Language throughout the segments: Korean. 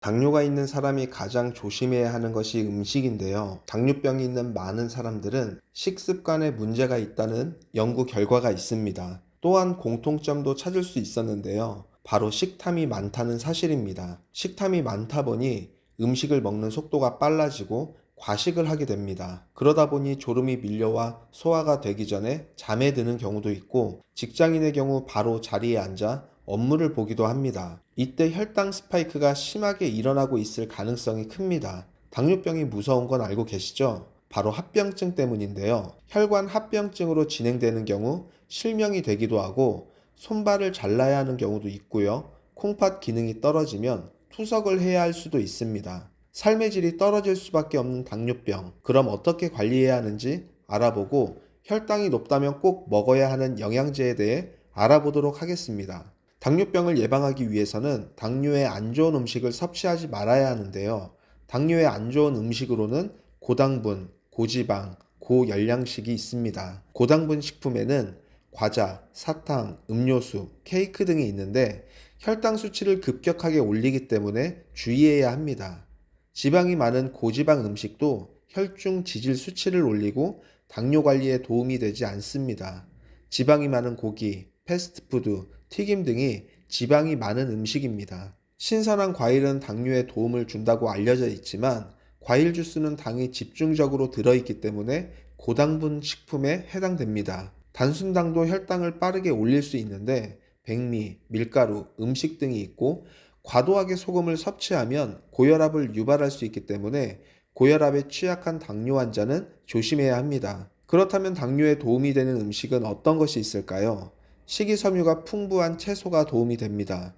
당뇨가 있는 사람이 가장 조심해야 하는 것이 음식인데요. 당뇨병이 있는 많은 사람들은 식습관에 문제가 있다는 연구 결과가 있습니다. 또한 공통점도 찾을 수 있었는데요. 바로 식탐이 많다는 사실입니다. 식탐이 많다 보니 음식을 먹는 속도가 빨라지고 과식을 하게 됩니다. 그러다 보니 졸음이 밀려와 소화가 되기 전에 잠에 드는 경우도 있고, 직장인의 경우 바로 자리에 앉아 업무를 보기도 합니다. 이때 혈당 스파이크가 심하게 일어나고 있을 가능성이 큽니다. 당뇨병이 무서운 건 알고 계시죠? 바로 합병증 때문인데요. 혈관 합병증으로 진행되는 경우 실명이 되기도 하고, 손발을 잘라야 하는 경우도 있고요. 콩팥 기능이 떨어지면 투석을 해야 할 수도 있습니다. 삶의 질이 떨어질 수밖에 없는 당뇨병, 그럼 어떻게 관리해야 하는지 알아보고, 혈당이 높다면 꼭 먹어야 하는 영양제에 대해 알아보도록 하겠습니다. 당뇨병을 예방하기 위해서는 당뇨에 안 좋은 음식을 섭취하지 말아야 하는데요. 당뇨에 안 좋은 음식으로는 고당분, 고지방, 고열량식이 있습니다. 고당분 식품에는 과자, 사탕, 음료수, 케이크 등이 있는데 혈당 수치를 급격하게 올리기 때문에 주의해야 합니다. 지방이 많은 고지방 음식도 혈중 지질 수치를 올리고 당뇨 관리에 도움이 되지 않습니다. 지방이 많은 고기, 패스트푸드, 튀김 등이 지방이 많은 음식입니다. 신선한 과일은 당뇨에 도움을 준다고 알려져 있지만, 과일 주스는 당이 집중적으로 들어있기 때문에 고당분 식품에 해당됩니다. 단순당도 혈당을 빠르게 올릴 수 있는데 백미, 밀가루, 음식 등이 있고, 과도하게 소금을 섭취하면 고혈압을 유발할 수 있기 때문에 고혈압에 취약한 당뇨 환자는 조심해야 합니다. 그렇다면 당뇨에 도움이 되는 음식은 어떤 것이 있을까요? 식이섬유가 풍부한 채소가 도움이 됩니다.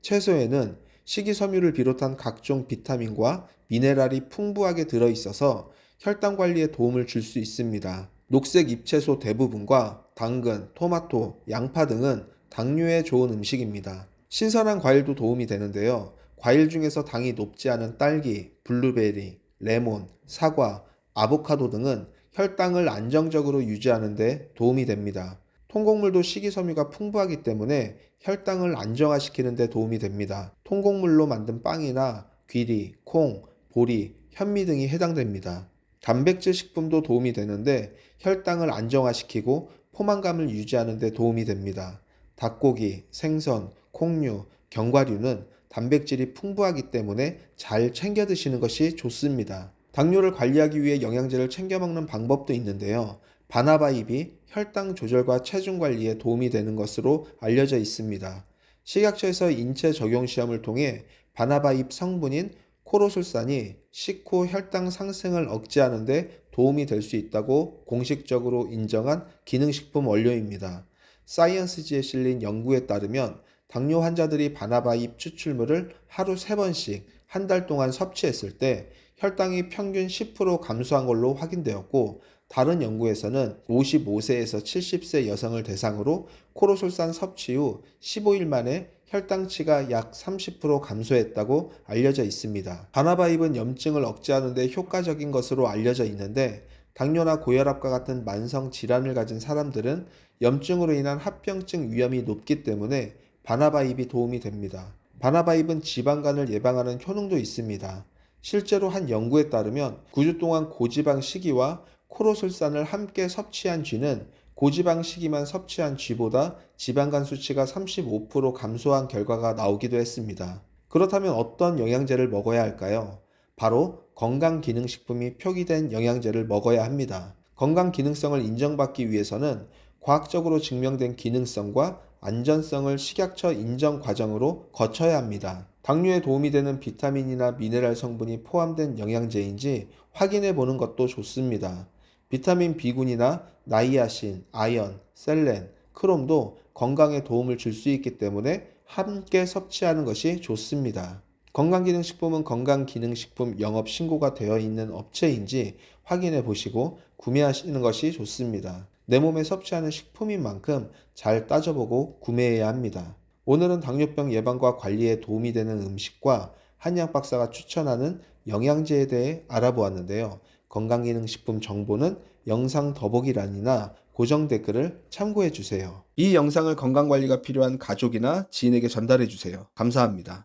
채소에는 식이섬유를 비롯한 각종 비타민과 미네랄이 풍부하게 들어있어서 혈당 관리에 도움을 줄 수 있습니다. 녹색 잎채소 대부분과 당근, 토마토, 양파 등은 당뇨에 좋은 음식입니다. 신선한 과일도 도움이 되는데요. 과일 중에서 당이 높지 않은 딸기, 블루베리, 레몬, 사과, 아보카도 등은 혈당을 안정적으로 유지하는 데 도움이 됩니다. 통곡물도 식이섬유가 풍부하기 때문에 혈당을 안정화시키는 데 도움이 됩니다. 통곡물로 만든 빵이나 귀리, 콩, 보리, 현미 등이 해당됩니다. 단백질 식품도 도움이 되는데 혈당을 안정화시키고 포만감을 유지하는 데 도움이 됩니다. 닭고기, 생선, 콩류, 견과류는 단백질이 풍부하기 때문에 잘 챙겨 드시는 것이 좋습니다. 당뇨를 관리하기 위해 영양제를 챙겨 먹는 방법도 있는데요. 바나바잎이 혈당 조절과 체중 관리에 도움이 되는 것으로 알려져 있습니다. 식약처에서 인체 적용 시험을 통해 바나바잎 성분인 코로술산이 식후 혈당 상승을 억제하는 데 도움이 될 수 있다고 공식적으로 인정한 기능식품 원료입니다. 사이언스지에 실린 연구에 따르면 당뇨 환자들이 바나바잎 추출물을 하루 3번씩 한 달 동안 섭취했을 때 혈당이 평균 10% 감소한 걸로 확인되었고, 다른 연구에서는 55세에서 70세 여성을 대상으로 코로솔산 섭취 후 15일 만에 혈당치가 약 30% 감소했다고 알려져 있습니다. 바나바잎은 염증을 억제하는 데 효과적인 것으로 알려져 있는데, 당뇨나 고혈압과 같은 만성 질환을 가진 사람들은 염증으로 인한 합병증 위험이 높기 때문에 바나바잎이 도움이 됩니다. 바나바잎은 지방간을 예방하는 효능도 있습니다. 실제로 한 연구에 따르면 9주 동안 고지방 식이와 코로솔산을 함께 섭취한 쥐는 고지방 식이만 섭취한 쥐보다 지방간 수치가 35% 감소한 결과가 나오기도 했습니다. 그렇다면 어떤 영양제를 먹어야 할까요? 바로 건강기능식품이 표기된 영양제를 먹어야 합니다. 건강기능성을 인정받기 위해서는 과학적으로 증명된 기능성과 안전성을 식약처 인정 과정으로 거쳐야 합니다. 당뇨에 도움이 되는 비타민이나 미네랄 성분이 포함된 영양제인지 확인해 보는 것도 좋습니다. 비타민 B군이나 나이아신, 아연, 셀렌, 크롬도 건강에 도움을 줄 수 있기 때문에 함께 섭취하는 것이 좋습니다. 건강기능식품은 건강기능식품 영업 신고가 되어 있는 업체인지 확인해 보시고 구매하시는 것이 좋습니다. 내 몸에 섭취하는 식품인 만큼 잘 따져보고 구매해야 합니다. 오늘은 당뇨병 예방과 관리에 도움이 되는 음식과 한의학 박사가 추천하는 영양제에 대해 알아보았는데요. 건강기능식품 정보는 영상 더보기란이나 고정 댓글을 참고해 주세요. 이 영상을 건강관리가 필요한 가족이나 지인에게 전달해 주세요. 감사합니다.